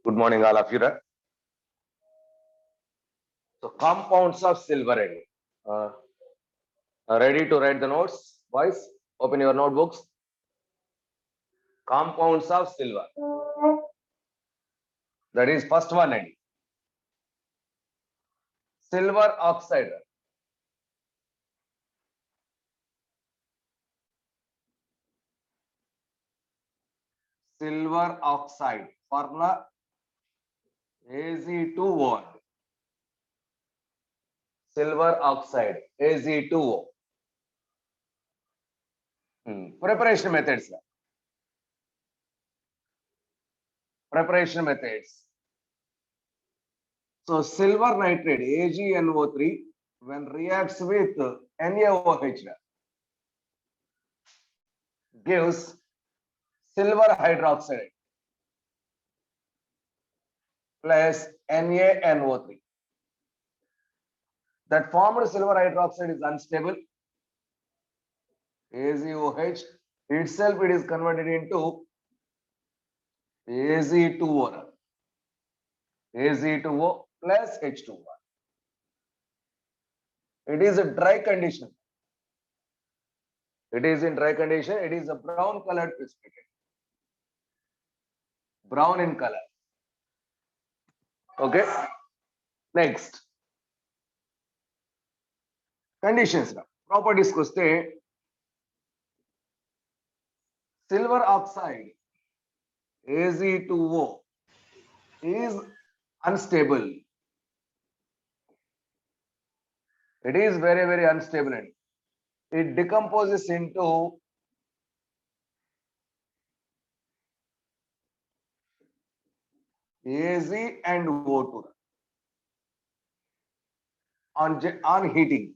Good morning, all of you. So, compounds of silver. Uh, ready to write the notes? Boys, open your notebooks. Compounds of silver. That is first one. Silver oxide. Silver oxide. Formula Ag2O. Silver oxide. Ag2O. Preparation methods. Preparation methods. So, silver nitrate AgNO3 when reacts with NaOH gives silver hydroxide plus NaNO3. That formed silver hydroxide is unstable. AgOH itself it is converted into Ag2O. Ag2O plus H2O. It is a dry condition. It is in dry condition. It is a brown colored precipitate. Brown in color. Okay. Next. Conditions. Properties को stay. Silver oxide Ag2O is unstable. It is very, very unstable. It decomposes into Az and O2 on heating.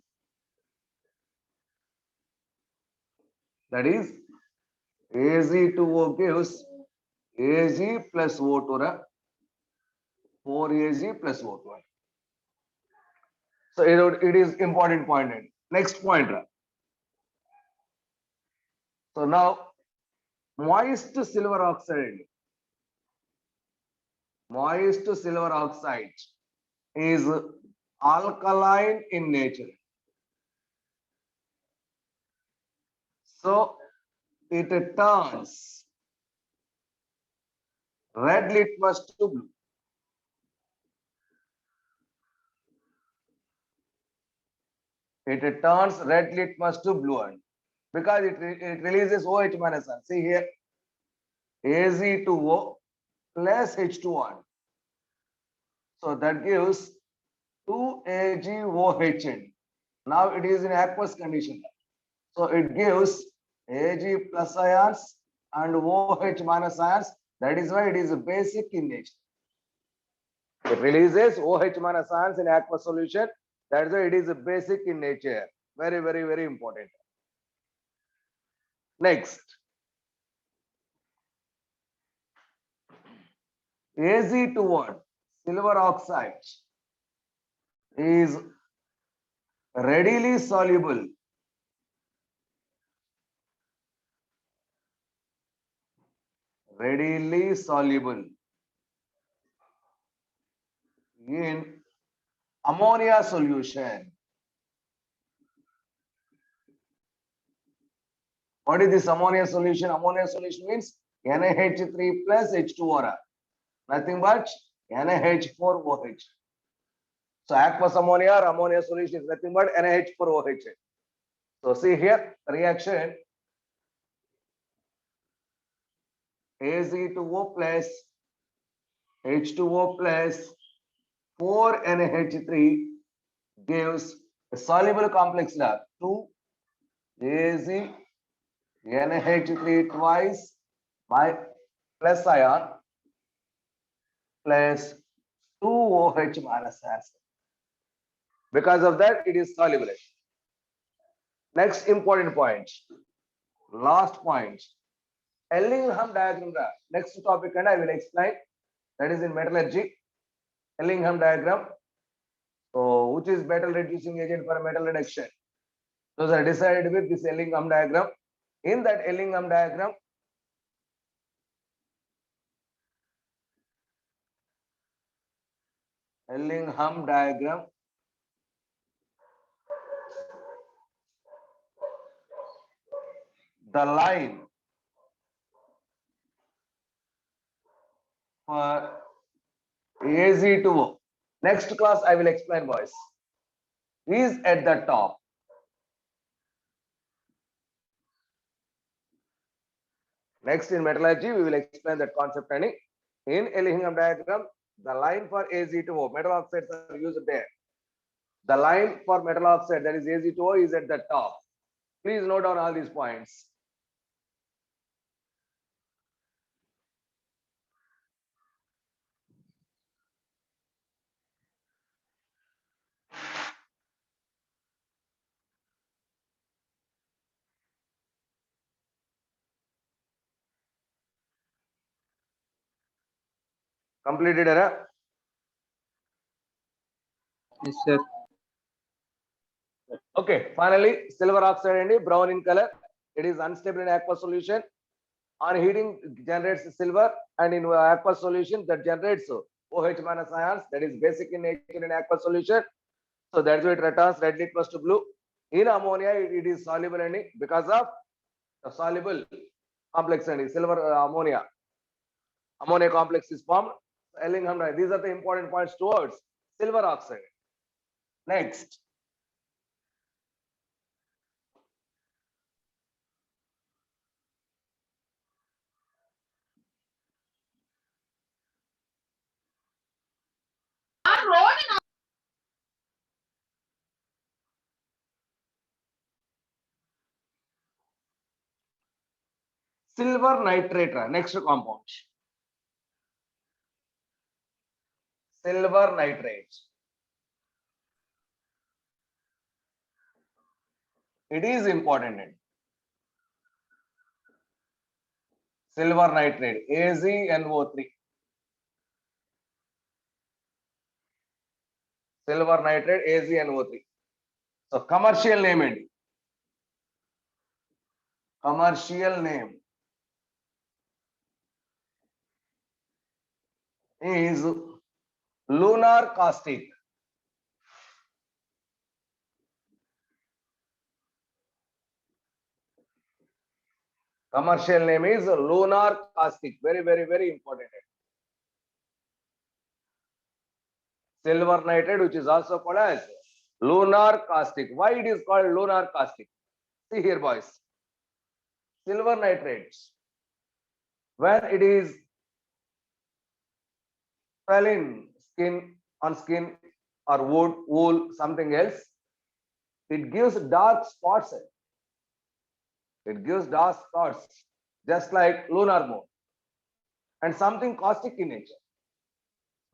That is Az2O gives Ag plus O2, 4Ag plus O2. So it is important point. Next point. So now moist silver oxide. Moist silver oxide is alkaline in nature. So it turns red litmus to blue. It turns red litmus to blue one because it releases OH minus one. See here, Az2O plus H2O. So that gives 2AgOH. Now it is in aqueous condition. So it gives Ag plus ions and OH minus ions. That is why it is basic in nature. It releases OH minus ions in aqueous solution. That's why it is basic in nature. Very, very, very important. Next. Az2O, silver oxide, is readily soluble. Readily soluble in ammonia solution. What is this ammonia solution? Ammonia solution means NaH3 plus H2O. Nothing but NaH4OH. So aqueous ammonia or ammonia solution is nothing but NaH4OH. So see here reaction Az2O plus H2O plus 4NaH3 gives a soluble complex lab 2Az NaH3 twice by plus ion plus 2OH minus acid. Because of that, it is soluble. Next important point, last point, Ellingham diagram. Next topic, and I will explain. That is in metallurgy, Ellingham diagram. So, which is metal reducing agent for metal reduction? Those are decided with this Ellingham diagram. In that Ellingham diagram, Ellingham diagram. The line for Az2O. Next class I will explain, boys. Is at the top. Next in metallurgy we will explain that concept. And in Ellingham diagram, the line for Az2O, metal oxides are used there. The line for metal oxide, that is Az2O, is at the top. Please note down all these points. Completed, era? Yes, sir. Okay, finally, silver oxide and brown in color. It is unstable in aqueous solution. On heating, generates silver, and in aqueous solution that generates OH minus ions. That is basic in nature in aqueous solution. So that's why it returns red equals to blue. In ammonia, it is soluble and because of the soluble complex and silver ammonia. Ammonia complex is formed. Ellingham, these are the important points towards silver oxide. Next. Silver nitrate, next compound. Silver nitrate. It is important. Silver nitrate, AzNO3. Silver nitrate, AzNO3. So commercial name and commercial name is lunar caustic. Commercial name is lunar caustic. Very, very, very important. Silver nitrate, which is also called as lunar caustic. Why it is called lunar caustic? See here, boys. Silver nitrates, when it is fell in skin, on skin or wood, wool, something else, it gives dark spots. It gives dark spots, just like lunar moon, and something caustic in nature.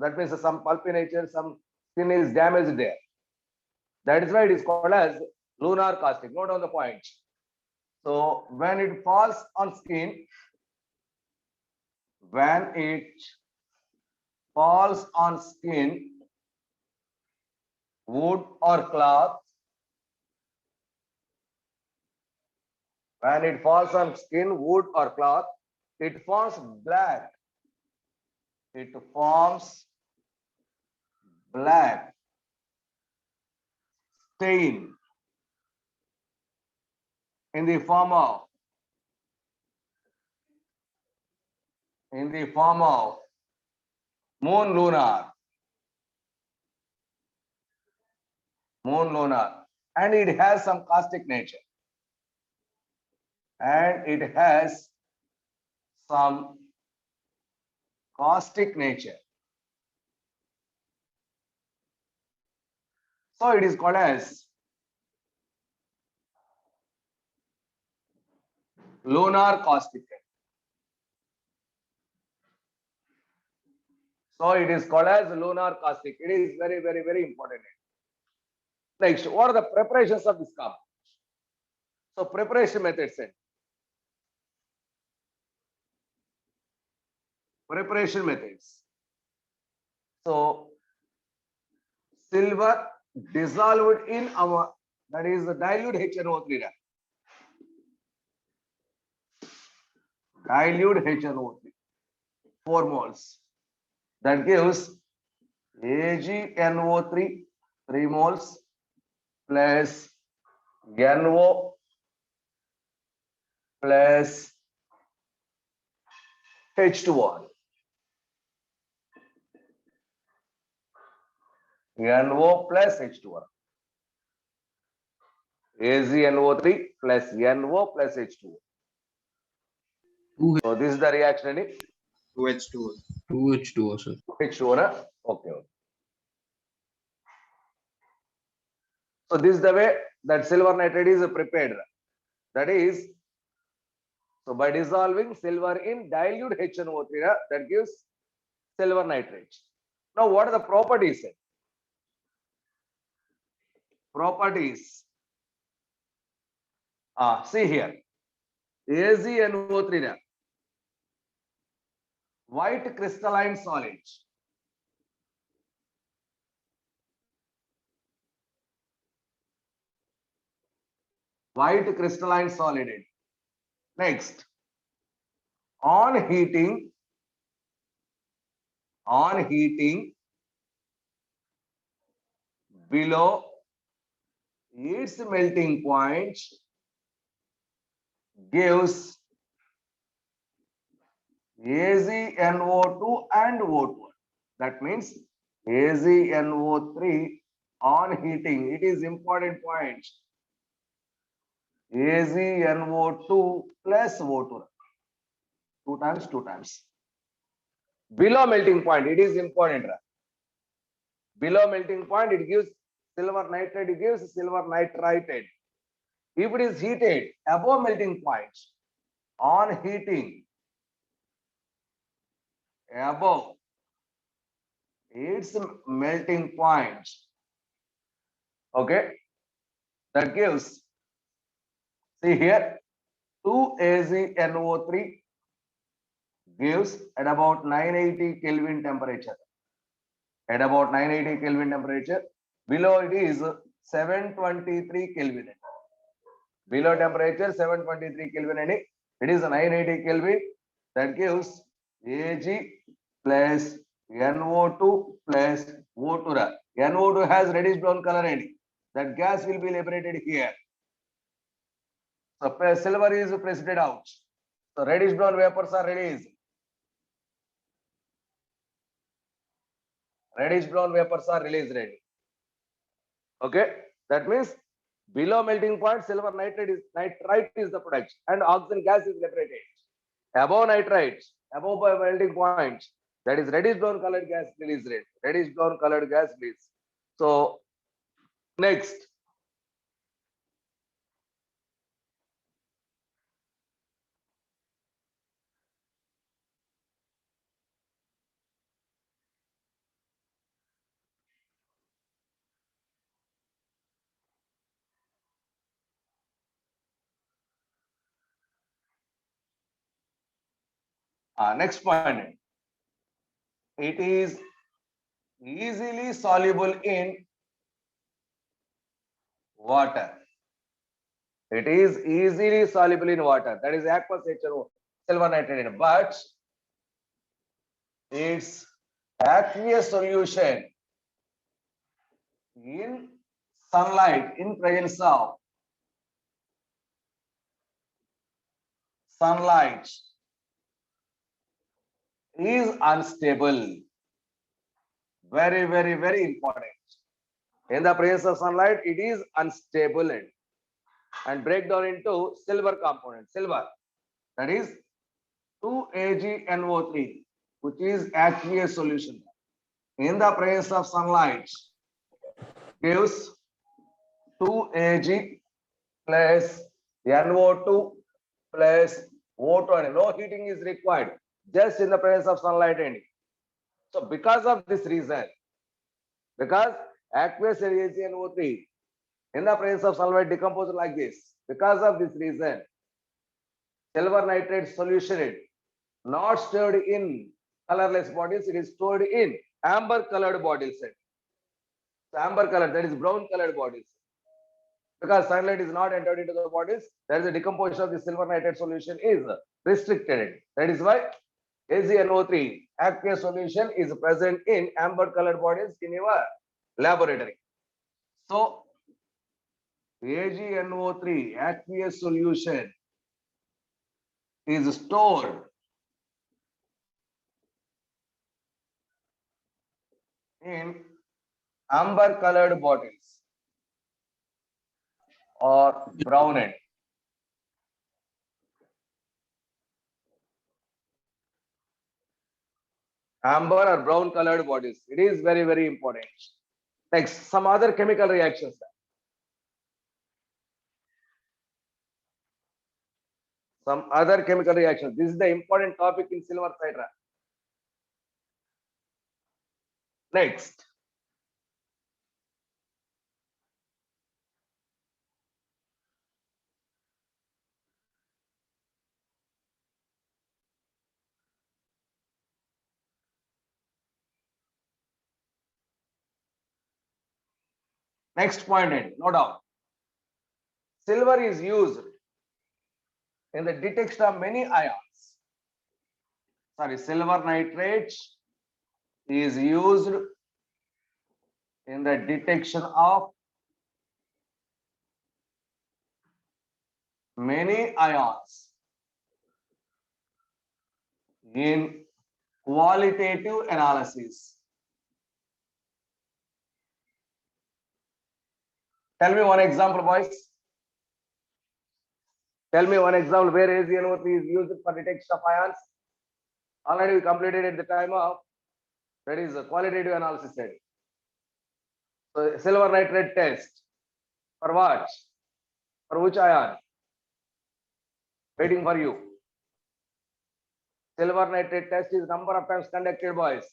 That means some pulpy nature, some skin is damaged there. That is why it is called as lunar caustic. Note on the point. So when it falls on skin, when it falls on skin, wood or cloth, when it falls on skin, wood or cloth, it forms black. It forms black stain in the form of moon lunar, and it has some caustic nature, and it has some caustic nature. So it is called as lunar caustic. So it is called as lunar caustic. It is very, very, very important. Next, what are the preparations of this compound? So preparation methods. Preparation methods. So silver dissolved in our, that is the dilute HNO3. Dilute HNO3, 4 moles. That gives AgNO3 3 moles plus NO plus H2O. NO plus H2O. AgNO3 plus NO plus H2O. So this is the reaction in 2H2O. 2H2O, sir. H2O. Na? Okay. So this is the way that silver nitrate is prepared. That is, so by dissolving silver in dilute HNO3, that gives silver nitrate. Now, what are the properties? Properties. See here. AgNO3, white crystalline solid. White crystalline solid. Next, on heating, below its melting point gives AgNO2 and O2. That means AgNO3 on heating. It is important point. AgNO2 plus O2. Two times. Below melting point, it is important. Below melting point, it gives silver nitrate, it gives silver nitrate. If it is heated above melting point, on heating above its melting point, okay, that gives, see here, 2AgNO3 gives at about 980 Kelvin temperature. At about 980 Kelvin temperature, below it is 723 Kelvin. Below temperature 723 Kelvin, and it is 980 Kelvin. That gives Ag plus NO2 plus O2. NO2 has reddish brown color, and that gas will be liberated here. So silver is pressed out. So reddish brown vapors are released. Reddish brown vapors are released. Okay, that means below melting point, silver nitrate is the product, and oxygen gas is liberated. Above nitrite, above melting point, that is reddish brown colored gas released. Reddish brown colored gas released. So next, next point. It is easily soluble in water. It is easily soluble in water. That is aqueous H2O, silver nitrate. But its aqueous solution in sunlight, in presence of sunlight, is unstable. Very, very, very important. In the presence of sunlight, it is unstable and break down into silver component. Silver, that is 2AgNO3, which is aqueous solution. In the presence of sunlight, gives 2Ag plus NO2 plus O2, and no heating is required, just in the presence of sunlight. And so because of this reason, because aqueous AgNO3 in the presence of sunlight decomposed like this, because of this reason, silver nitrate solution not stored in colorless bodies, it is stored in amber colored bodies. So amber color, that is brown colored bodies. Because sunlight is not entered into the bodies, there is a decomposition of the silver nitrate solution is restricted. That is why AgNO3 aqueous solution is present in amber colored bodies in your laboratory. So AgNO3 aqueous solution is stored in amber colored bottles or brown end. Amber or brown colored bodies. It is very, very important. Next, some other chemical reactions. Some other chemical reactions. This is the important topic in silver cider. Next. Next point, no doubt. Silver is used in the detection of many ions. Sorry, silver nitrate is used in the detection of many ions in qualitative analysis. Tell me one example, boys. Tell me one example where AgNO3 is used for detection of ions. Already we completed at the time of, that is a qualitative analysis study. So silver nitrate test for what? For which ion? Waiting for you. Silver nitrate test is number of times conducted, boys.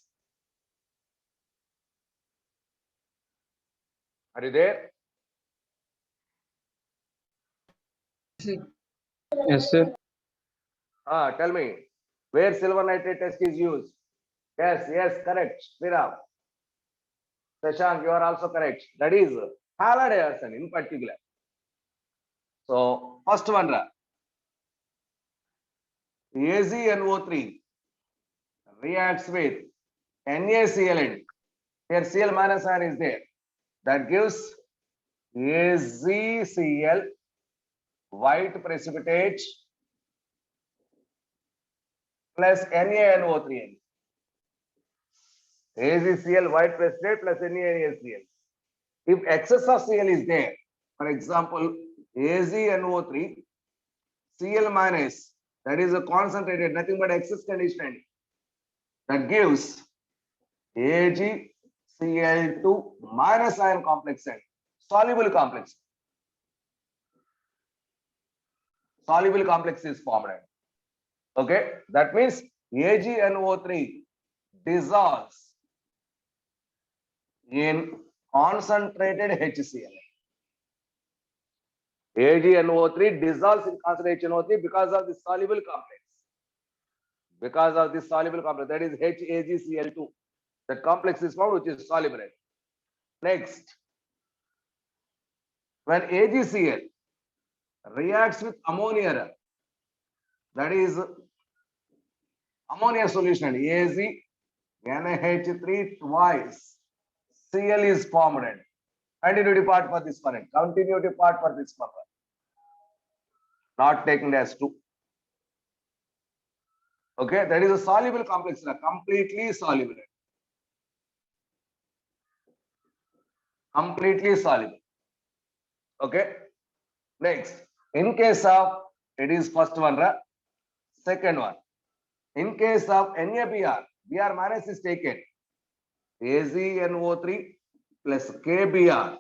Are you there? Yes, sir. Tell me where silver nitrate test is used. Yes, correct. Viram. Shashank, you are also correct. That is halide in particular. So first one, AgNO3 reacts with NaCl. Here Cl minus ion is there. That gives AgCl white precipitate plus NaNO3. AgCl white precipitate plus NaNaCl. If excess of Cl is there, for example, AgNO3, Cl minus, that is a concentrated, nothing but excess condition, that gives AgCl2 minus ion complex and soluble complex. Soluble complex is formed. Okay, that means AgNO3 dissolves in concentrated HCl. AgNO3 dissolves in concentrated NO3 because of the soluble complex. Because of this soluble complex, that is HAgCl2. That complex is found, which is soluble. Next, when AgCl reacts with ammonia, that is ammonia solution, AgNH3 twice, Cl is formed. Continuity part for this current. Continuity part for this purpose. Not taken as 2. Okay, that is a soluble complex, completely soluble. Completely soluble. Okay. Next, in case of, it is first one, second one. In case of NaBr, Br minus is taken. AgNO3 plus KBr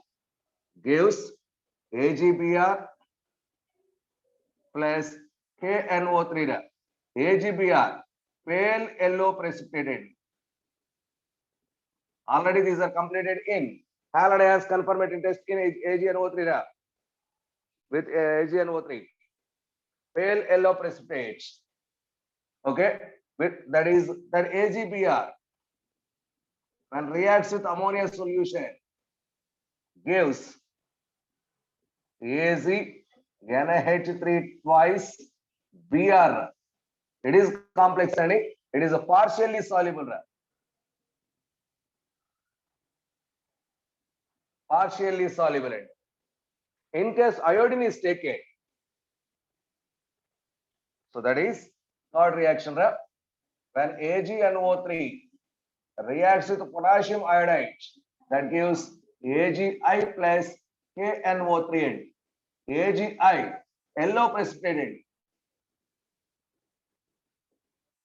gives AgBr plus KNO3. AgBr, pale yellow precipitated. Already these are completed in halide ions conformating test in AgNO3 with AgNO3. Pale yellow precipitate. Okay, with that is that AgBr when reacts with ammonia solution gives AgNH3 twice Br. It is complex and It is a partially soluble. Partially soluble. In case iodine is taken, so that is third reaction. When AgNO3 reacts with potassium iodide, that gives AgI plus KNO3. AgI, yellow precipitate.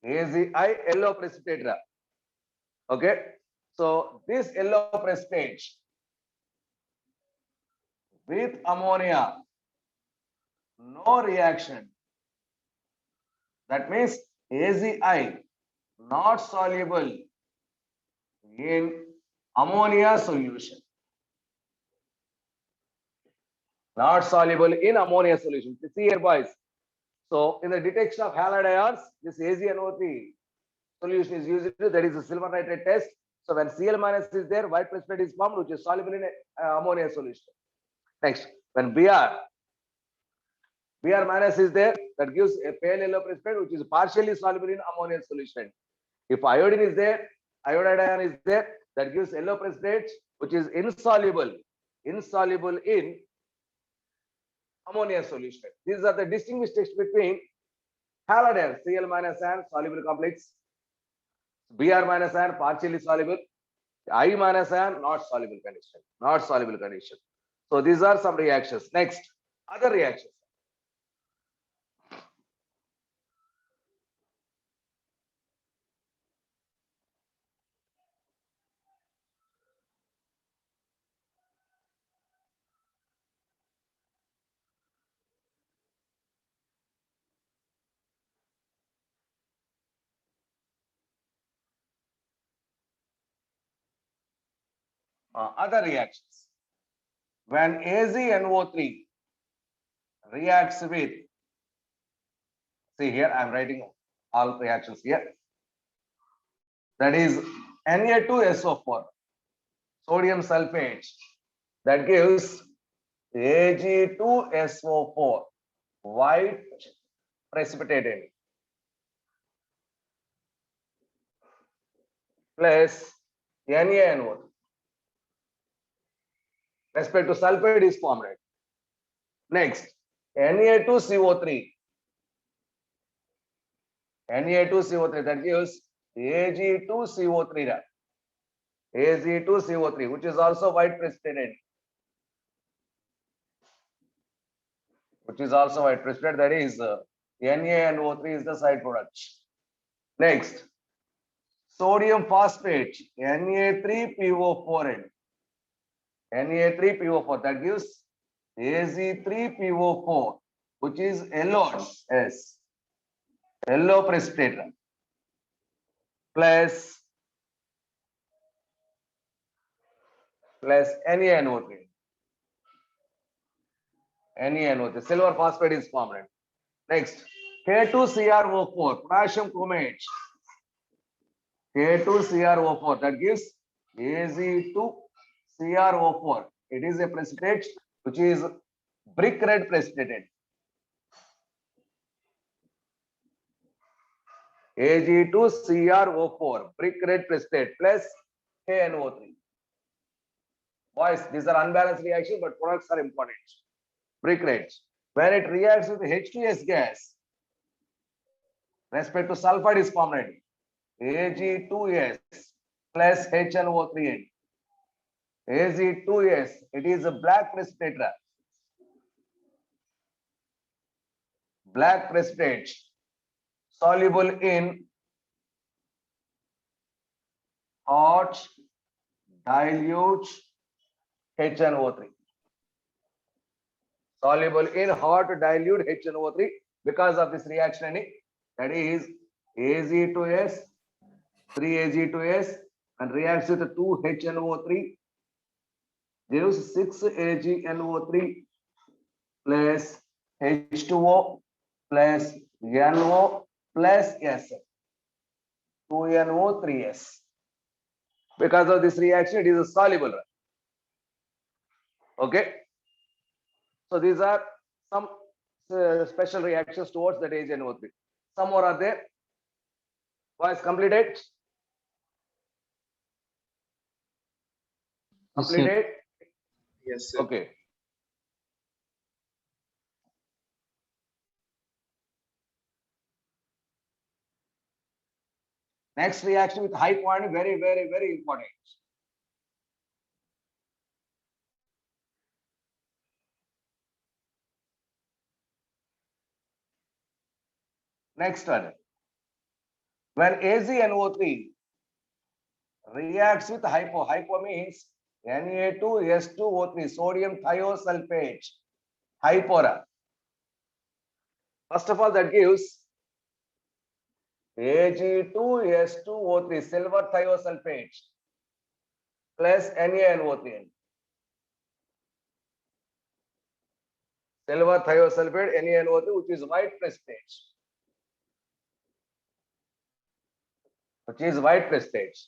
AgI, yellow precipitate. Okay, so this yellow precipitate with ammonia, no reaction. That means AgI not soluble in ammonia solution. Not soluble in ammonia solution. See here, boys. So in the detection of halide ions, this AgNO3 solution is used. That is a silver nitrate test. So when Cl minus is there, white precipitate is formed, which is soluble in ammonia solution. Next, when Br minus is there, that gives a pale yellow precipitate, which is partially soluble in ammonia solution. If iodine is there, iodide ion is there, that gives yellow precipitate, which is insoluble in ammonia solution. These are the distinguished tests between halide ion, Cl minus ion, soluble complex, Br minus ion, partially soluble, I minus ion, not soluble condition, not soluble condition. So these are some reactions. Next, other reactions. Other reactions. When AgNO3 reacts with, see here, I am writing all reactions here. That is Na2SO4, sodium sulfate, that gives Ag2SO4, white precipitated, plus NaNO3. Respect to sulfate is formed. Next, Na2CO3. Na2CO3, that gives Ag2CO3. Ag2CO3, which is also white precipitated. Which is also white precipitate, that is NaNO3 is the side product. Next, sodium phosphate, Na3PO4. Na3PO4, that gives Ag3PO4, which is yellow, yes, yellow precipitate, plus NaNO3. NaNO3, silver phosphate is formed. Next, K2CrO4, potassium chromate. K2CrO4, that gives Ag2CrO4. It is a precipitate which is brick red precipitated. Ag2CrO4, brick red precipitate, plus KNO3. Boys, these are unbalanced reactions, but products are important. Brick red. When it reacts with H2S gas, respect to sulfide is formed. Ag2S plus HNO3. Ag2S, it is a black precipitate. Black precipitate, soluble in hot dilute HNO3. Soluble in hot dilute HNO3 because of this reaction, that is Ag2S, 3Ag2S, and reacts with 2 HNO3, gives 6 AgNO3 plus H2O plus NO plus S, 2NO3S. Because of this reaction, it is a soluble. Okay. So these are some special reactions towards that AgNO3. Some more are there. Was completed? Yes, sir. Completed? Yes, sir. Okay. Next reaction with high point, very, very, very important. Next one. When AgNO3 reacts with hypo means Na2S2O3, sodium thiosulfate, hypora. First of all, that gives Ag2S2O3, silver thiosulfate, plus NaNO3. Silver thiosulfate, NaNO3, which is white precipitate.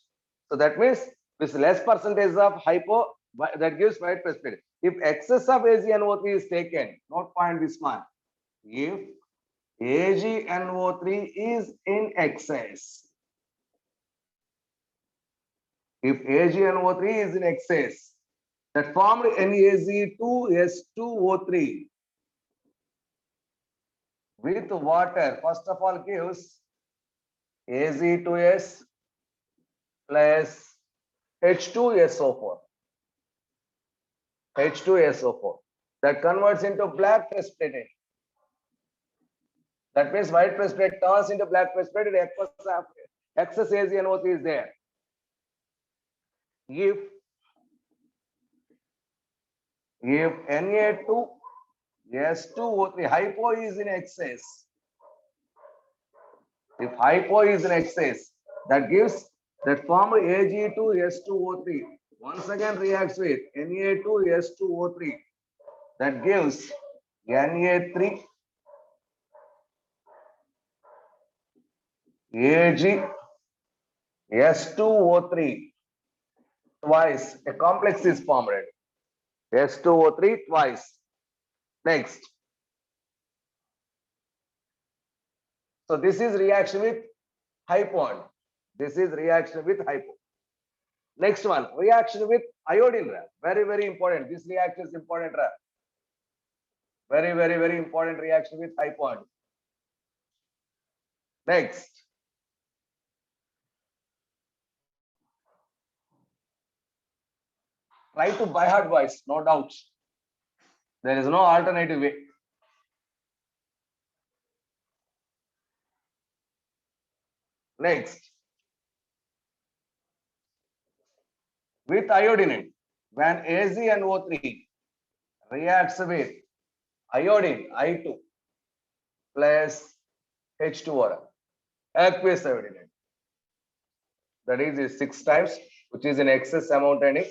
So that means with less percentage of hypo, that gives white precipitate. If excess of AgNO3 is taken, note point this one. If AgNO3 is in excess, that formed NaG2S2O3 with water, first of all gives Ag2S plus H2SO4. That converts into black precipitate. That means white precipitate turns into black precipitate. Excess AgNO3 is there. If Na2S2O3 hypo is in excess, if hypo is in excess, that gives that form Ag2S2O3 once again reacts with Na2S2O3, that gives Na3 AgS2O3 twice. A complex is formed. S2O3 twice. Next. So this is reaction with hypo. Next one, reaction with iodine. Very, very important. This reaction is important. Very, very, very important reaction with hypo. Next. Try to by heart voice, no doubt. There is no alternative way. Next. With iodine, when AgNO3 reacts with iodine, I2 plus H2O, aqueous iodine. That is 6 times, which is in excess amount and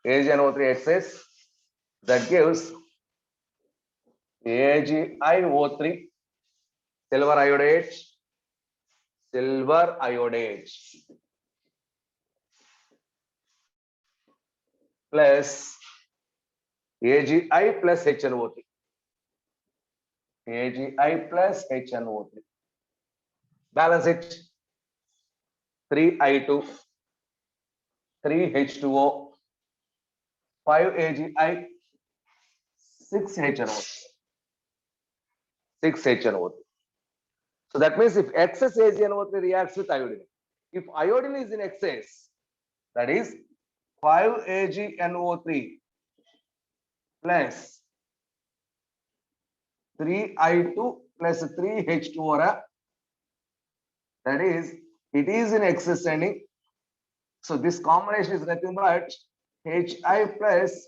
AgNO3 excess. That gives AgIO3, silver iodate, plus AgI plus HNO3. Balance it. 3I2, 3H2O, 5AgI, 6HNO3. So that means if excess AgNO3 reacts with iodine, if iodine is in excess, that is 5AgNO3 plus 3I2 plus 3H2O, that is, it is in excess standing. So this combination is nothing but Hi plus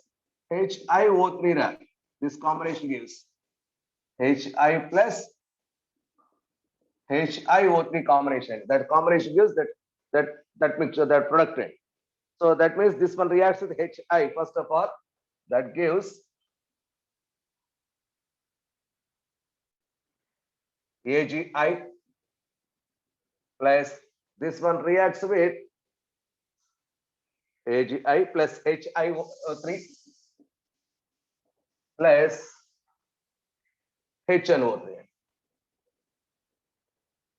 HiO3. This combination gives Hi plus HiO3 combination. That combination gives that mixture, that product. So that means this one reacts with Hi first of all. That gives AgI plus this one reacts with AgI plus HiO3 plus HNO3.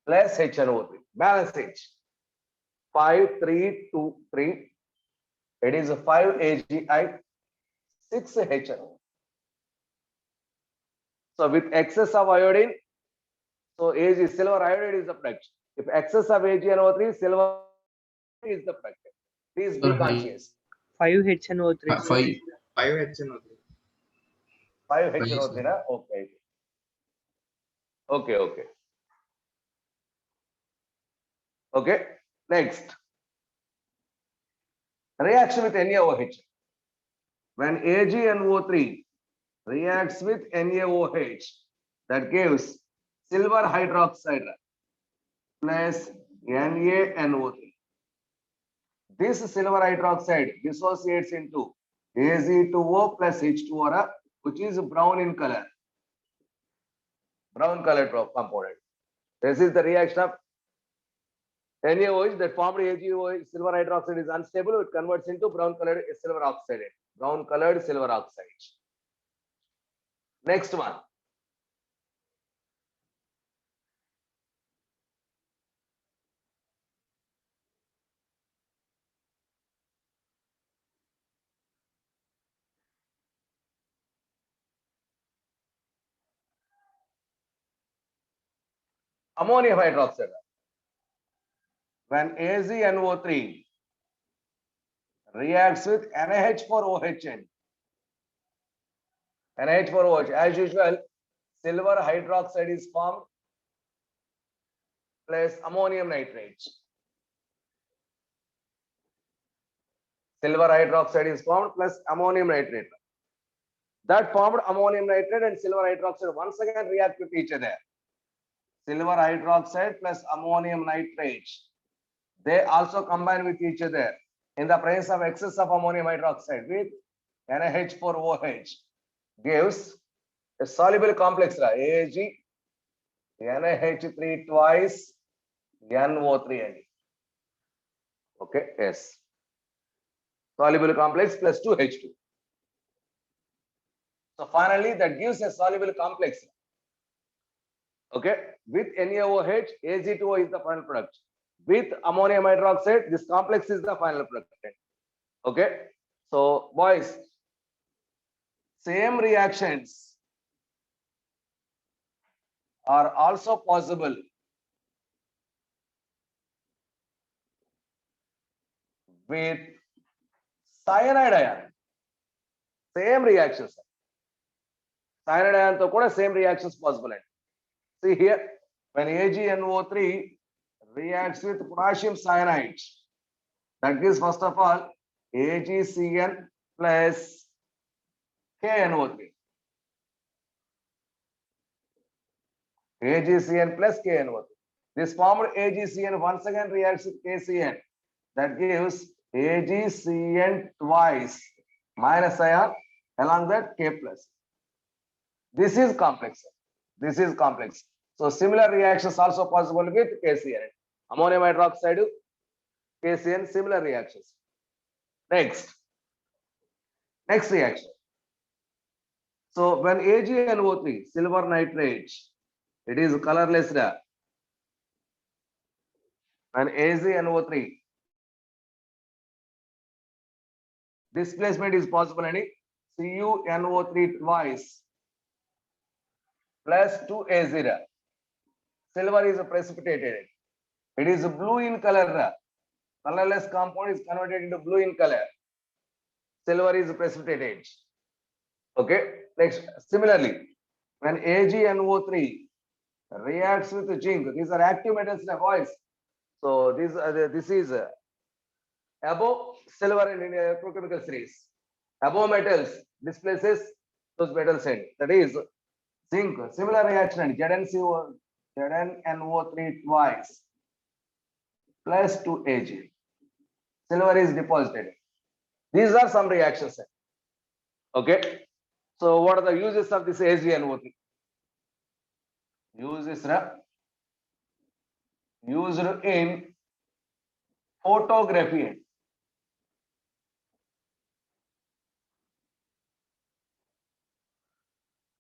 plus HNO3. Balance H. 5, 3, 2, 3. It is 5 AgI, 6 HNO. So with excess of iodine, so Ag silver iodide is the product. If excess of AgNO3, silver is the product. Please be conscious. 5HNO3. 5HNO3. 5 HNO3, na? Okay. Okay. Okay. Next. Reaction with NaOH. When AgNO3 reacts with NaOH, that gives silver hydroxide plus NaNO3. This silver hydroxide dissociates into Ag2O plus H2O, which is brown in color. Brown colored component. This is the reaction of NaOH that formed AgOH. Silver hydroxide is unstable. It converts into brown colored silver oxide. Brown colored silver oxide. Next one. Ammonium hydroxide. When AgNO3 reacts with NaH4OHN, NaH4OH, as usual, silver hydroxide is formed plus ammonium nitrate. Silver hydroxide is formed plus ammonium nitrate. That formed ammonium nitrate and silver hydroxide once again react with each other. Silver hydroxide plus ammonium nitrate. They also combine with each other in the presence of excess of ammonium hydroxide with NaH4OH gives a soluble complex Ag NaH3 twice NO3 ND. Okay, yes. Soluble complex plus 2H2. So finally, that gives a soluble complex. Okay, with NaOH, Ag2O is the final product. With ammonium hydroxide, this complex is the final product. Okay, so boys, same reactions are also possible with cyanide ion. Same reactions. Cyanide ion to kuda same reactions possible. See here, when AgNO3 reacts with potassium cyanide, that gives first of all AgCN plus KNO3. AgCN plus KNO3. This formed AgCN once again reacts with KCN. That gives AgCN twice minus ion along that K plus. This is complex. This is complex. So similar reactions also possible with KCN. Ammonium hydroxide, KCN, similar reactions. Next reaction. So when AgNO3, silver nitrate, it is colorless. When AgNO3, displacement is possible, and CuNO3 twice plus 2A0. Silver is precipitated. It is blue in color. Colorless compound is converted into blue in color. Silver is precipitated. Okay. Next, similarly, when AgNO3 reacts with zinc, these are active metals in a voice. So this is above silver in electrochemical series. Above metals displaces those metals in. That is zinc. Similar reaction ZnNO3 twice plus 2Ag. Silver is deposited. These are some reactions. Okay. So what are the uses of this AgNO3? Uses used in photography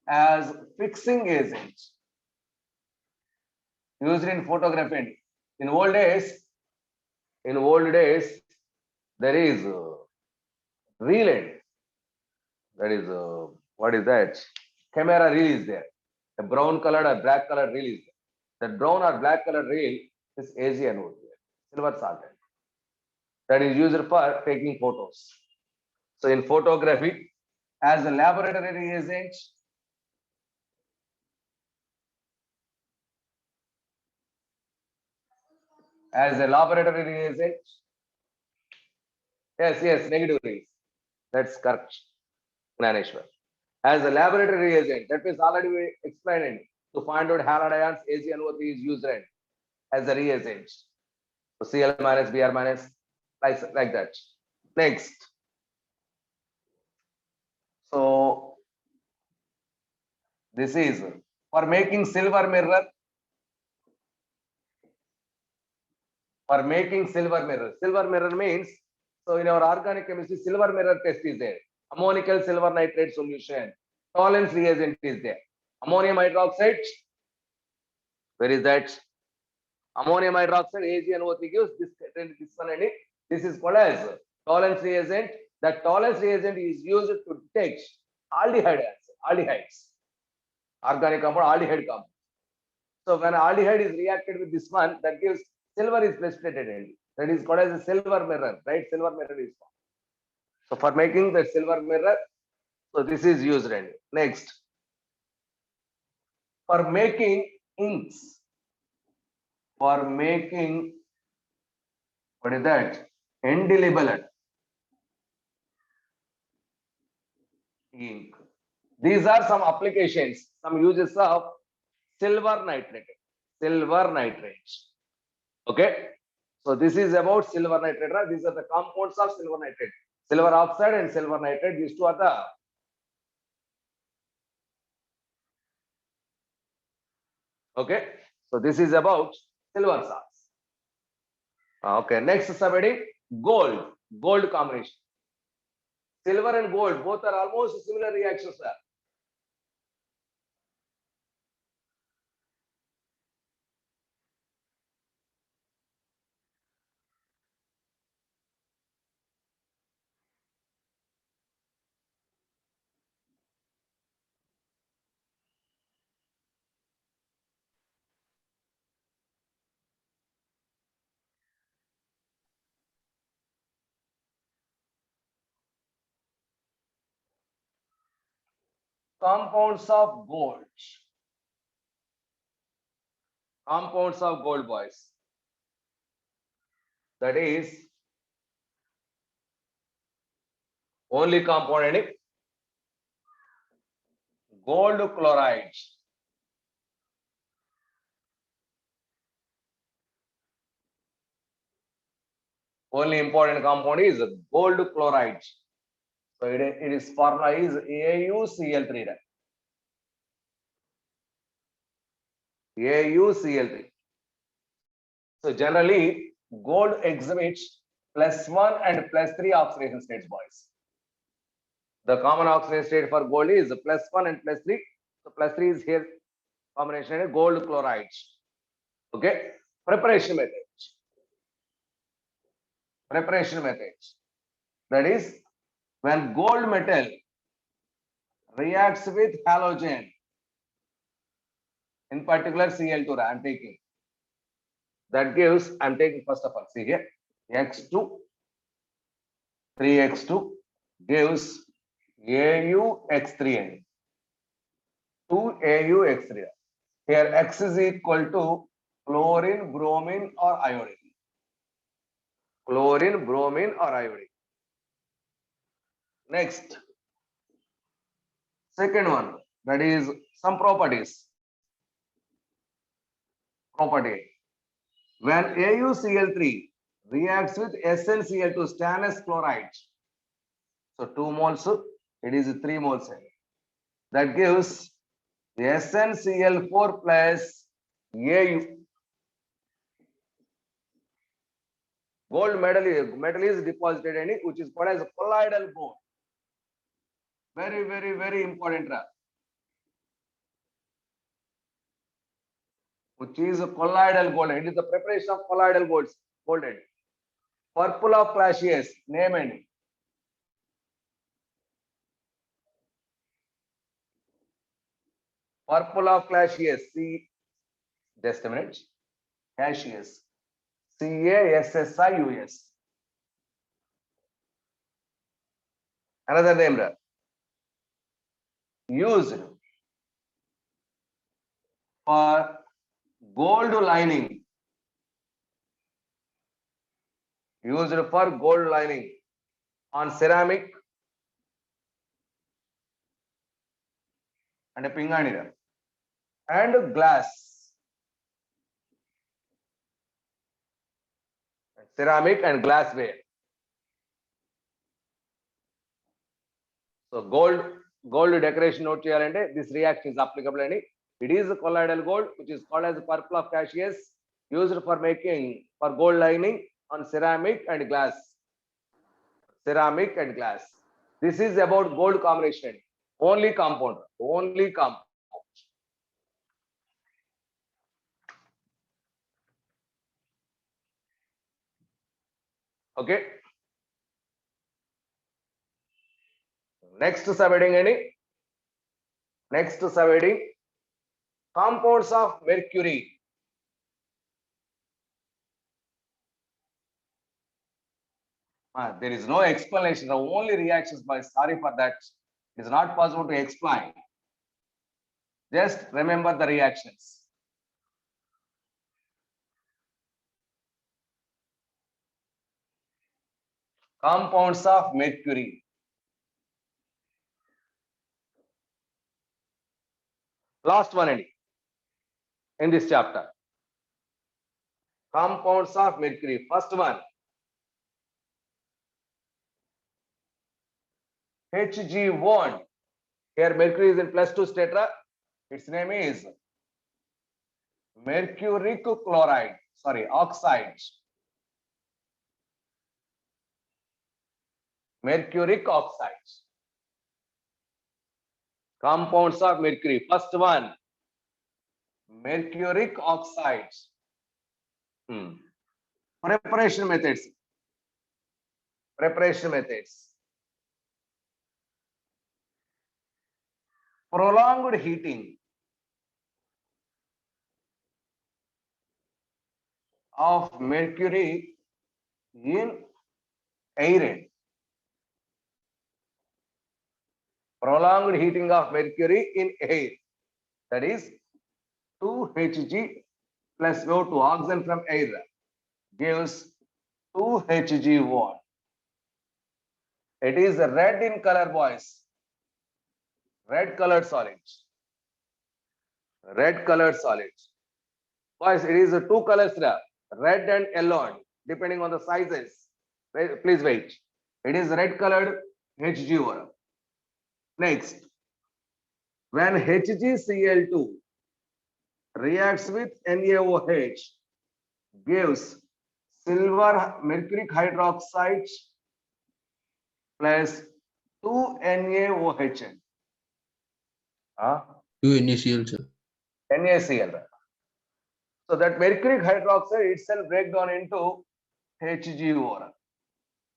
as fixing agent. used in photography. In old days, there is reel end. That is what is that? Camera reel is there. A brown colored or black colored reel is there. That brown or black colored reel is Asian wood, silver salted. That is used for taking photos. So in photography, as a laboratory reagent, yes, negative rays. That's correct, Gnaneshwar. As a laboratory reagent, that is already we explained it. To find out halide ions, AgNO3 is used as a reagent. So Cl minus, Br minus, like that. Next. So this is for making silver mirror. For making silver mirror. Silver mirror means, so in our organic chemistry, silver mirror test is there. Ammonical silver nitrate solution. Tollens reagent is there. Ammonium hydroxide. Where is that? Ammonium hydroxide, AgNO3 gives this one and it. This is called as tollens reagent. That tollens reagent is used to detect aldehydes. Organic compound, aldehyde compound. So when aldehyde is reacted with this one, that gives silver is precipitated. That is called as a silver mirror, right? Silver mirror is formed. So for making the silver mirror, so this is used. Next, for making inks, for making, what is that? Indelible ink. These are some applications, some uses of silver nitrate. Silver nitrate. Okay. So this is about silver nitrate. Right? These are the compounds of silver nitrate. Silver oxide and silver nitrate. These two are the okay. So this is about silver salts. Okay. Next somebody gold. Gold combination. Silver and gold both are almost similar reactions. Sir. Compounds of gold. Compounds of gold, boys. That is only compound in it. Gold chloride. Only important compound is gold chloride. So it is formula is AuCl3. AuCl3. So generally, gold exhibits +1 and +3 oxidation states, boys. The common oxidation state for gold is +1 and +3. So +3 is here combination of gold chloride. Okay. Preparation method. Preparation method. That is when gold metal reacts with halogen, in particular Cl2, I am taking. That gives, I am taking first of all, see here, X2, 3X2 gives AuX3N. 2AuX3. Here X is equal to chlorine, bromine, or iodine. Chlorine, bromine, or iodine. Next, second one, that is some properties. Property. When AuCl3 reacts with SnCl2, stannous chloride, so 2 moles, it is 3 moles. That gives the SnCl4 plus Au. Gold metal is deposited in it, which is called as colloidal bond. Very important. which is a colloidal golden. It is the preparation of colloidal golden. Purple of Classius, name and purple of Classius, just a minute, Cassius, Cassius. Another name, used for gold lining. Used for gold lining on ceramic and pinganida and glass. Ceramic and glassware. So gold decoration note cheyalante this reaction is applicable and it is a colloidal gold which is called as the purple of Cassius, used for making for gold lining on ceramic and glass. Ceramic and glass. This is about gold combination. Only compound. Only compound. Okay. Next subheading any? Next subheading, compounds of mercury. There is no explanation, only reactions, but sorry for that. It is not possible to explain. Just remember the reactions. Compounds of mercury. Last one any in this chapter. Compounds of mercury. First one, Hg1. Here mercury is in +2 stater. Its name is mercuric chloride. Sorry, oxide. Mercuric oxide. Compounds of mercury. First one, mercuric oxide. Preparation methods. Preparation methods. Prolonged heating of mercury in air. Prolonged heating of mercury in air. That is 2Hg plus O2, oxygen from air, gives 2Hg1. It is red in color, boys. Red colored solids. Red colored solids. Boys, it is two colors, red and yellow, depending on the sizes. Please wait. It is red colored Hg1. Next, when HgCl2 reacts with NaOH, gives silver mercuric hydroxide plus 2NaOH. 2 NaCl, sir. NaCl. So that mercuric hydroxide itself breaks down into HgO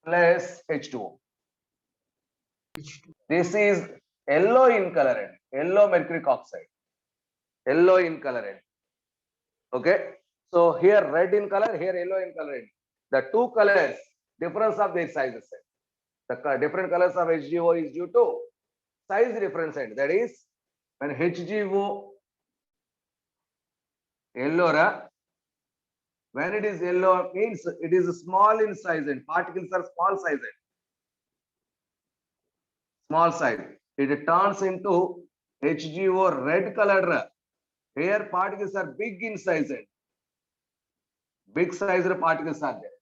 plus H2O. This is yellow in color, yellow mercuric oxide. Yellow in color. Okay. So here red in color, here yellow in color. The two colors, difference of their sizes. The different colors of HgO is due to size difference. That is, when HgO yellow, when it is yellow means it is small in size and particles are small size. Small size. It turns into HgO red color. Here particles are big in size. Big size particles are there.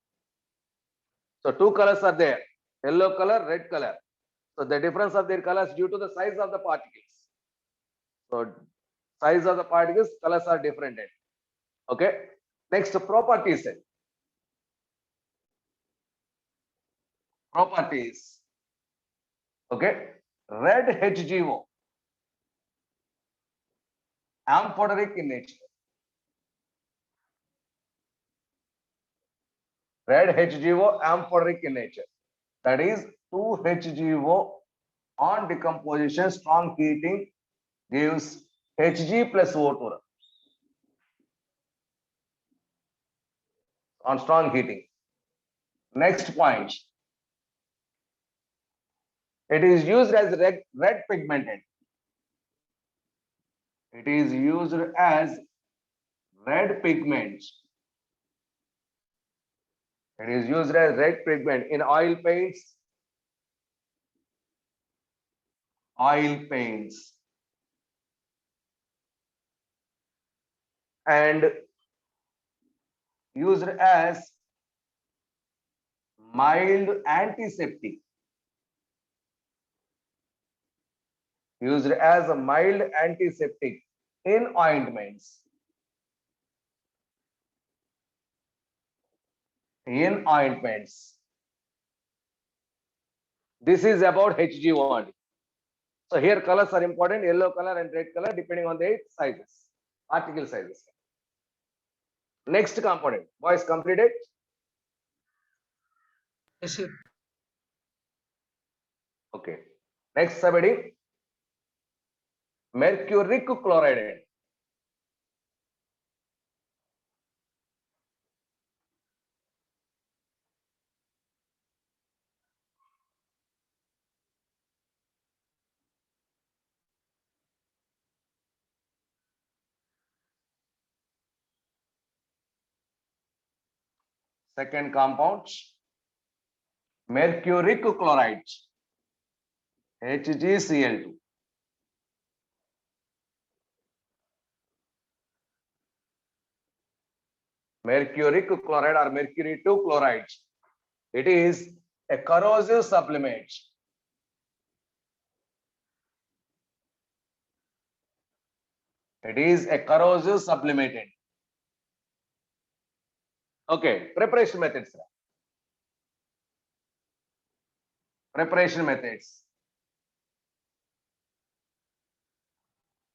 So two colors are there. Yellow color, red color. So the difference of their colors due to the size of the particles. So size of the particles, colors are different. Okay. Next, properties. Properties. Okay. Red HgO. Amphoteric in nature. Red HGO amphoric in nature. That is 2HGO on decomposition, strong heating gives Hg plus O2 on strong heating. Next point. It is used as red pigmented. It is used as red pigment. It is used as red pigment in oil paints, and used as mild antiseptic. Used as a mild antiseptic in ointments. In ointments. This is about HG only. So here colors are important, yellow color and red color depending on the sizes, particle sizes. Next component, boys, completed? Yes, sir. Okay. Next subheading, mercuric chloride. Second compound, mercuric chloride, HgCl2. Mercuric chloride or mercury 2 chloride. It is a corrosive supplement. It is a corrosive supplement. Okay, preparation methods. Preparation methods.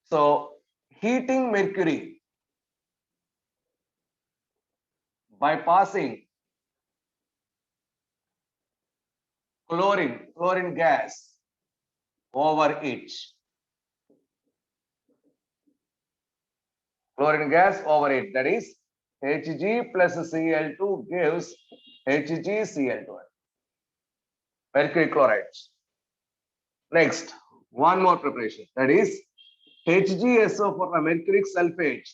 So, heating mercury by passing chlorine gas over it. Chlorine gas over it, that is Hg plus Cl2 gives HgCl2. Mercury chloride. Next, one more preparation, that is HgSO for the mercuric sulfate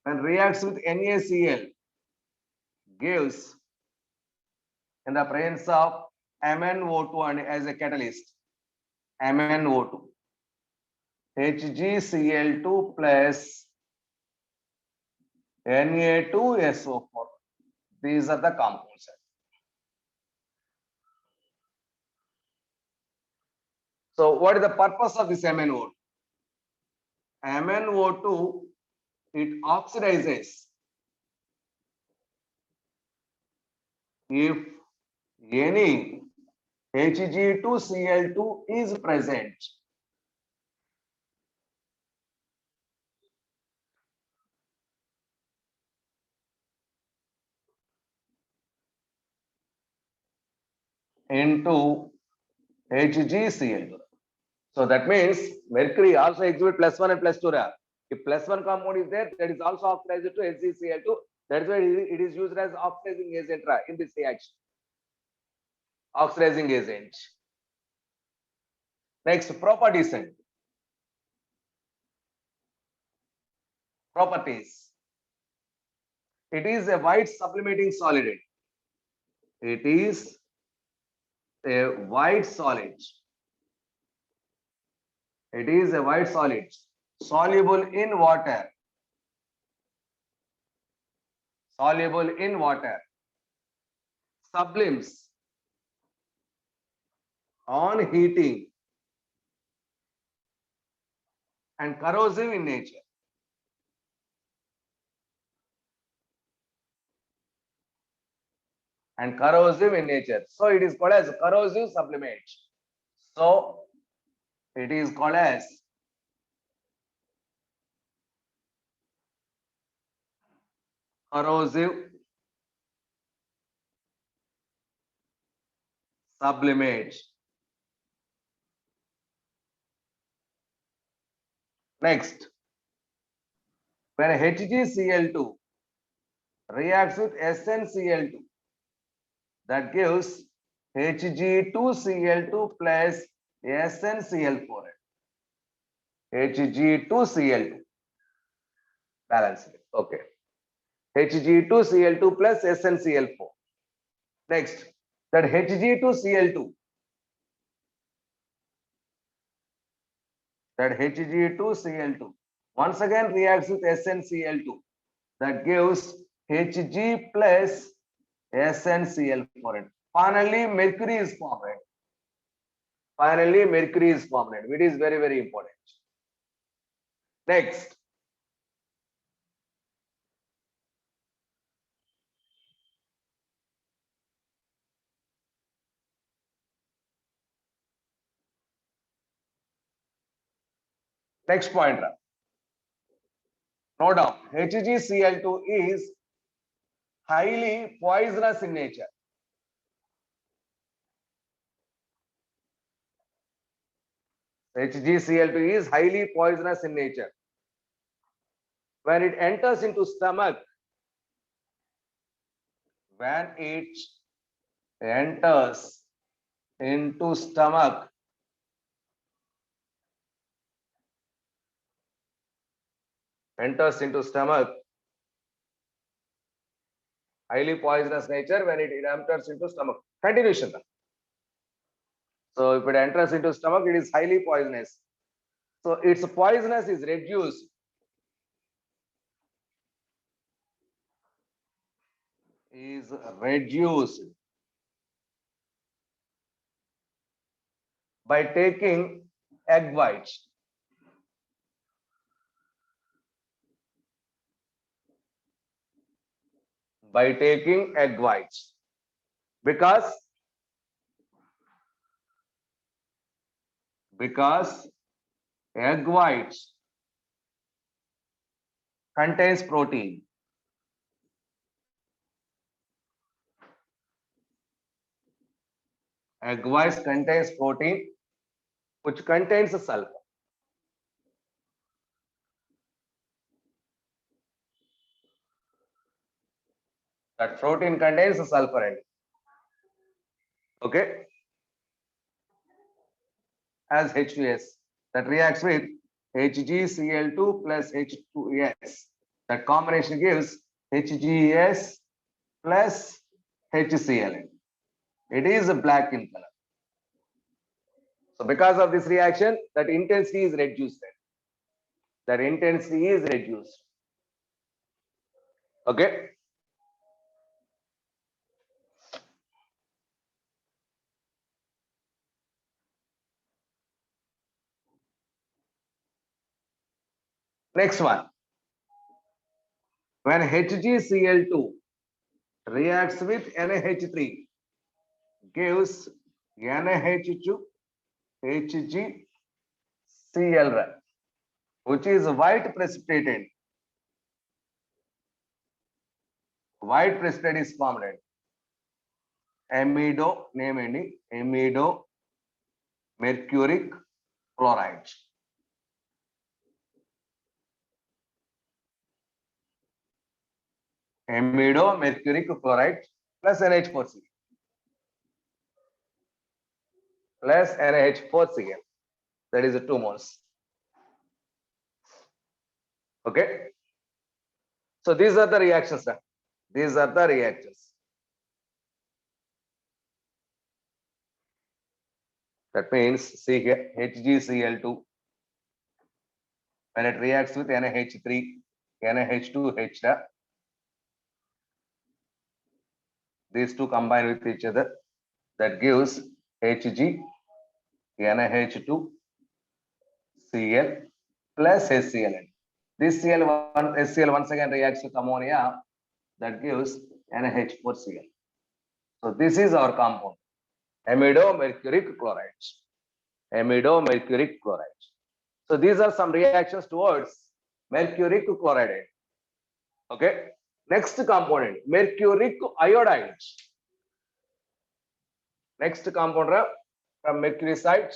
and reacts with NaCl gives in the presence of MnO2 and as a catalyst MnO2 HgCl2 plus Na2SO4. These are the compounds. So what is the purpose of this MnO2? MnO2, it oxidizes if any Hg2Cl2 is present. Into HgCl2. So that means mercury also exhibit +1 and +2. If +1 compound is there, that is also oxidized to HgCl2. That is why it is used as oxidizing agent in this reaction. Oxidizing agent. Next, properties. Properties. It is a white subliming solid. It is a white solid. It is a white solid soluble in water. Soluble in water. Sublimes on heating and corrosive in nature. And corrosive in nature. So it is called as corrosive supplement. So it is called as corrosive sublimate. Next, when HgCl2 reacts with SnCl2, that gives Hg2Cl2 plus SnCl4. Hg2Cl2. Balance it. Okay. Hg2Cl2 plus SnCl4. Next, that Hg2Cl2. That Hg2Cl2 once again reacts with SnCl2. That gives Hg plus SnCl4. Finally, mercury is formed. Finally, mercury is formed. It is very, very important. Next, next point. No doubt, HgCl2 is highly poisonous in nature. HgCl2 is highly poisonous in nature. When it enters into stomach, when it enters into stomach, highly poisonous nature when it enters into stomach. Continuation. So if it enters into stomach, it is highly poisonous. So its poisonous is reduced by taking egg whites. By taking egg whites. Because egg whites contains protein. Egg whites contains protein which contains sulfur. That protein contains sulfur in it. Okay. As H2S that reacts with HgCl2 plus H2S. That combination gives HgS plus HCl. It is black in color. So because of this reaction, that intensity is reduced. That intensity is reduced. Okay. Next one. When HgCl2 reacts with NaH3, gives NaH2 HgCl, which is white precipitate. White precipitate is formed. Amido, name any, amido mercuric chloride. Amido mercuric chloride plus NH4Cl. Plus NH4Cl. That is 2 moles. Okay. So these are the reactions. These are the reactions. That means, see here, HgCl2, when it reacts with NaH3, NaH2H, these two combine with each other. That gives Hg, NaH2, Cl plus HCl. This HCl once again reacts with ammonia. That gives NaH4Cl. So this is our compound. Amido mercuric chloride. Amido mercuric chloride. So these are some reactions towards mercuric chloride. Okay. Next component, mercuric iodide. Next compound from mercury side.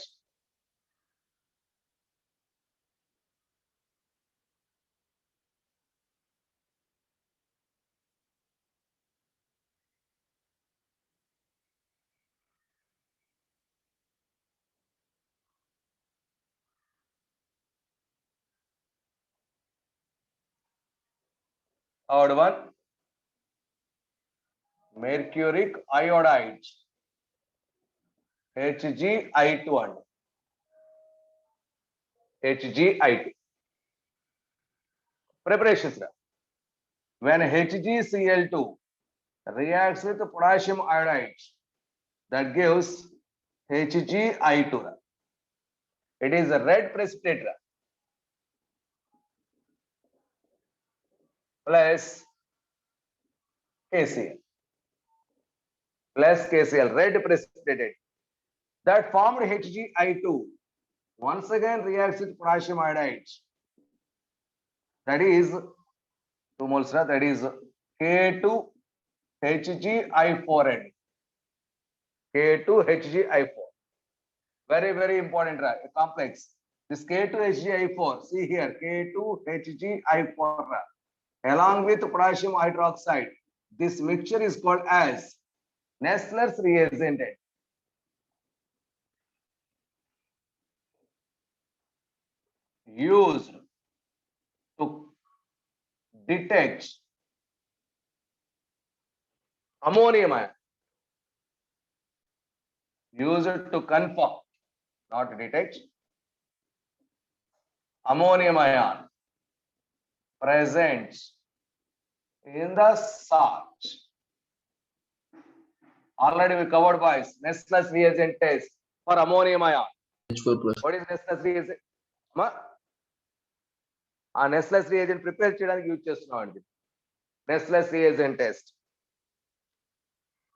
Third one, mercuric iodide, Hgi2 and Hgi2. Preparations. When HgCl2 reacts with potassium iodide, that gives Hgi2. It is a red precipitate plus KCl. Plus KCl, red precipitate. That formed Hgi2 once again reacts with potassium iodide. That is 2 moles, that is K2HgI4N. K2HgI4. Very, very important complex. This K2HgI4, see here, K2HgI4 along with potassium hydroxide. This mixture is called as Nessler's reagent. Used to detect ammonium ion. Used to confirm, not detect, ammonium ion present in the salt. Already we covered by Nessler's reagent test for ammonium ion. H4 plus. What is Nessler's reagent? Nessler's reagent prepare చేయడానికి use చేస్తున్నామండి. Nessler's reagent test.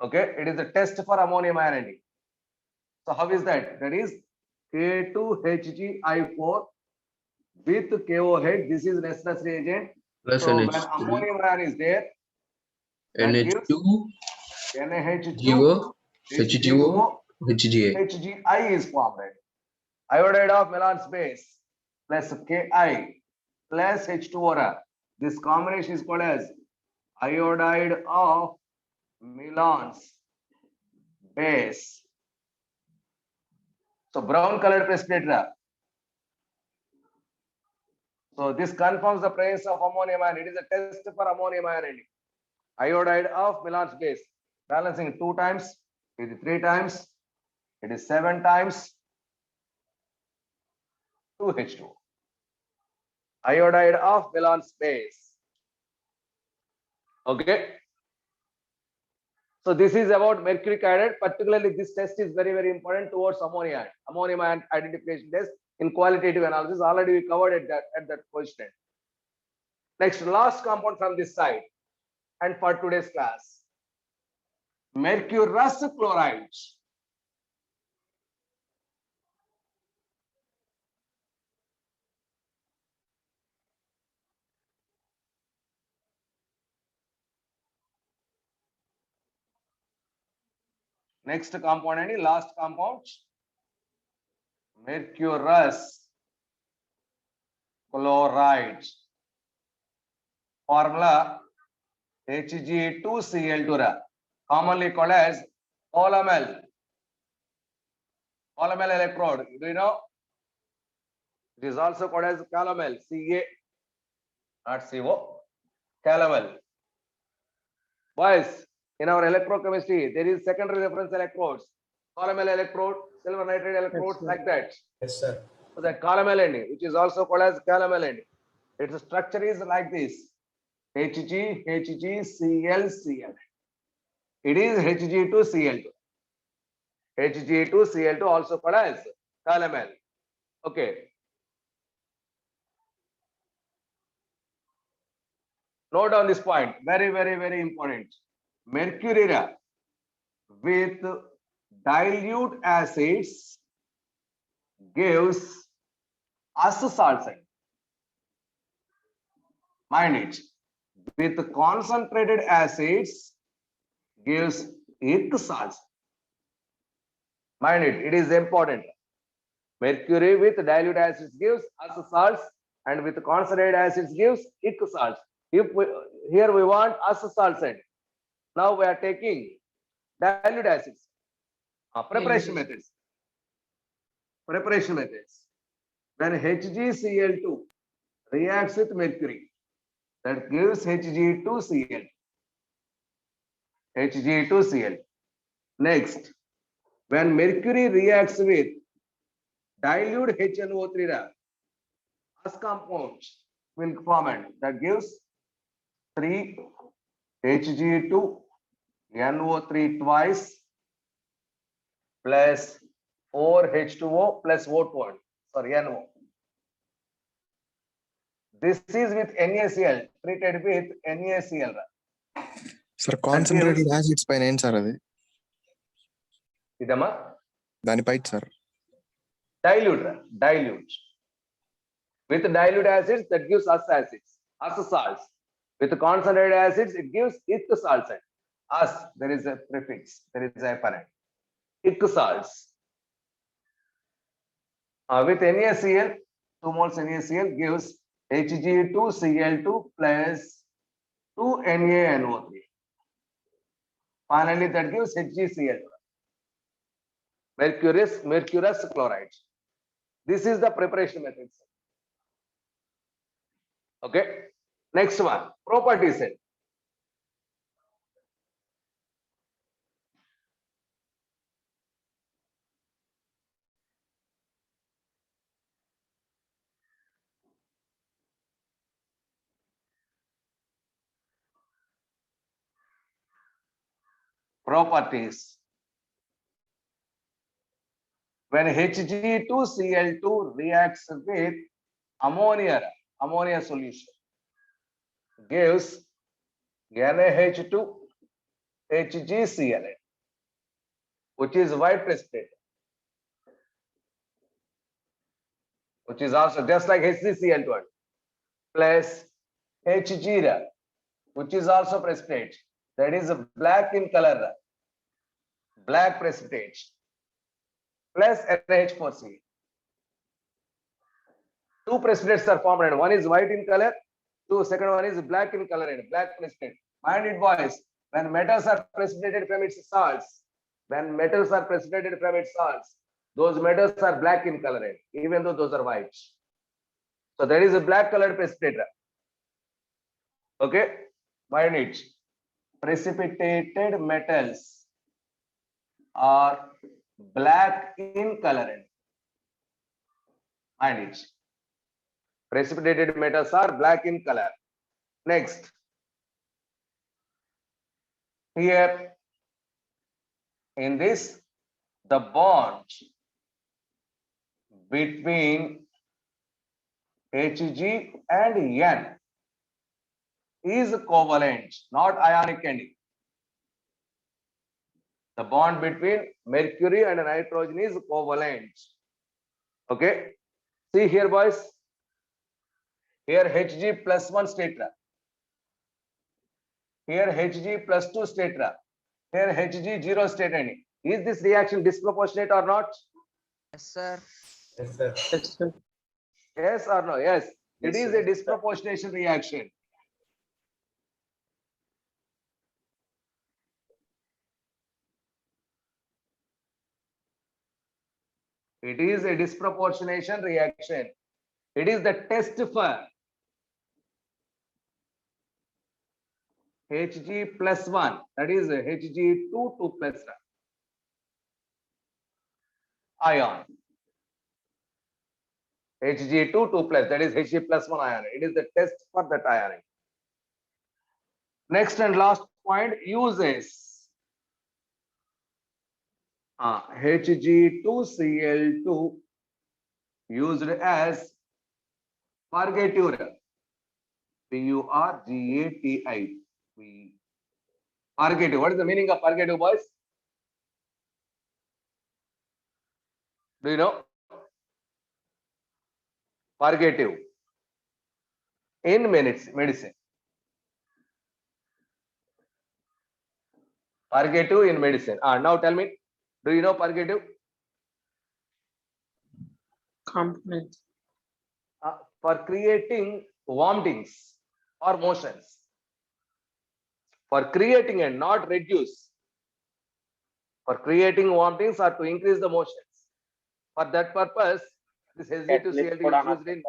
Okay, it is a test for ammonium ion. So how is that? That is K2HgI4 with KOH. This is Nessler's reagent. Plus So when NH3, ammonium ion is there, NH2, NaH2, GO, H2O, HGA. HgI is formed. Iodide of Melan's base plus Ki plus H2O. This combination is called as iodide of Melan's base. So brown colored precipitate. So this confirms the presence of ammonium ion. It is a test for ammonium ion. Iodide of Melan's base. Balancing 2 times, it is 3 times, it is 7 times, 2H2O. Iodide of Melan's base. Okay. So this is about mercury iodide. Particularly, this test is very, very important towards ammonium ion identification test in qualitative analysis. Already we covered at that position. Next, last compound from this side, and for today's class, mercurous chloride. Next compound and last compound, mercurous chloride. Formula Hg2Cl2, commonly called as Colomel. Colomel electrode. Do you know? It is also called as calomel. Ca, not Co. Calomel. Boys, in our electrochemistry, there is secondary reference electrodes. Colomel electrode, silver nitride electrodes, like that. Yes, sir. So that calomel end, which is also called as calomel end. Its structure is like this: HgCl. It is Hg2Cl2. Hg2Cl2 also called as calomel. Okay. Note down this point. Very, very, very important. Mercury with dilute acids gives us sulfide. Mind it. With concentrated acids gives it sulfide. Mind it, it is important. Mercury with dilute acids gives us salts, and with concentrated acids gives ic salts. If we, here we want us salts, and now we are taking dilute acids. Preparation methods. Preparation methods. When HgCl2 reacts with mercury, that gives Hg2Cl. Hg2Cl. Next, when mercury reacts with dilute HNO3, as compounds will form, and that gives 3 Hg2 NO3 twice plus 4 H2O plus O2, sorry, NO. This is with NaCl, treated with NaCl. Sir concentrated acids పైన ఏం sir అది ఇదమ్మా దానిపై sir dilute. With dilute acids, that gives us acids, us salts. With concentrated acids, it gives ic salts. Us, there is a prefix, there is a apparent. Ic salts. With NaCl, 2 moles NaCl gives Hg2Cl2 plus 2 NaNO3. Finally, that gives HgCl2. Mercurous chloride. This is the preparation method. Okay. Next one, properties. Properties. When Hg2Cl2 reacts with ammonia solution, gives NaH2 HgCl, which is white precipitate, which is also just like HgCl2, plus Hg, which is also precipitate, that is black in color, black precipitate, plus NH4Cl. Two precipitates are formed, and one is white in color, second one is black in color, and black precipitate. Mind it, boys, when metals are precipitated from its salts, those metals are black in color, even though those are white. So there is a black colored precipitator. Okay, mind it. Precipitated metals are black in color. Mind it. Precipitated metals are black in color. Next, here in this, the bond between Hg and N is covalent, not ionic ending. The bond between mercury and nitrogen is covalent. Okay, see here, boys. Here Hg plus 1 stater. Here Hg plus 2 stater. Here Hg 0 stater. Is this reaction disproportionate or not? Yes, sir. Yes, sir. Yes or no? Yes. It is a disproportionation reaction. It is a disproportionation reaction. It is the test for Hg plus 1, that is Hg2 2 plus ion. Hg2 2 plus, that is Hg plus 1 ion. It is the test for that ion. Next and last point, uses. Hg2Cl2 used as purgative. Purgati. Purgative. What is the meaning of purgative, boys? Do you know? Purgative in medicine. Purgative in medicine. Now tell me, do you know purgative? Components. For creating vomitings or motions. For creating and not reduce. For creating vomitings or to increase the motions. For that purpose, this Hg2Cl కూడా is used in.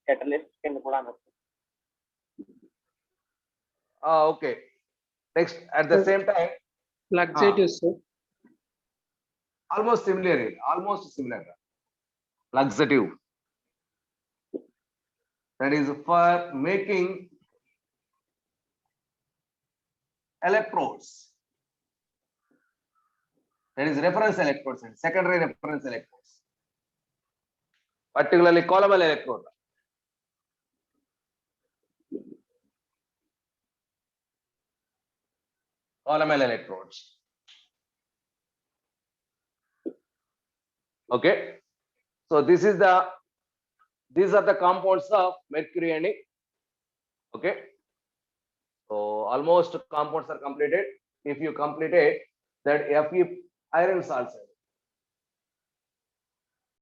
catalyst కింద కూడా అనొచ్చు. Okay. Next, at the same time, Laxatives, sir. almost similar. Laxative. That is for making electrodes. That is reference electrodes and secondary reference electrodes. Particularly column electrode. Column electrodes. Okay. So these are the compounds of mercury and zinc. Okay. So almost compounds are completed. If you completed that Fe iron salts.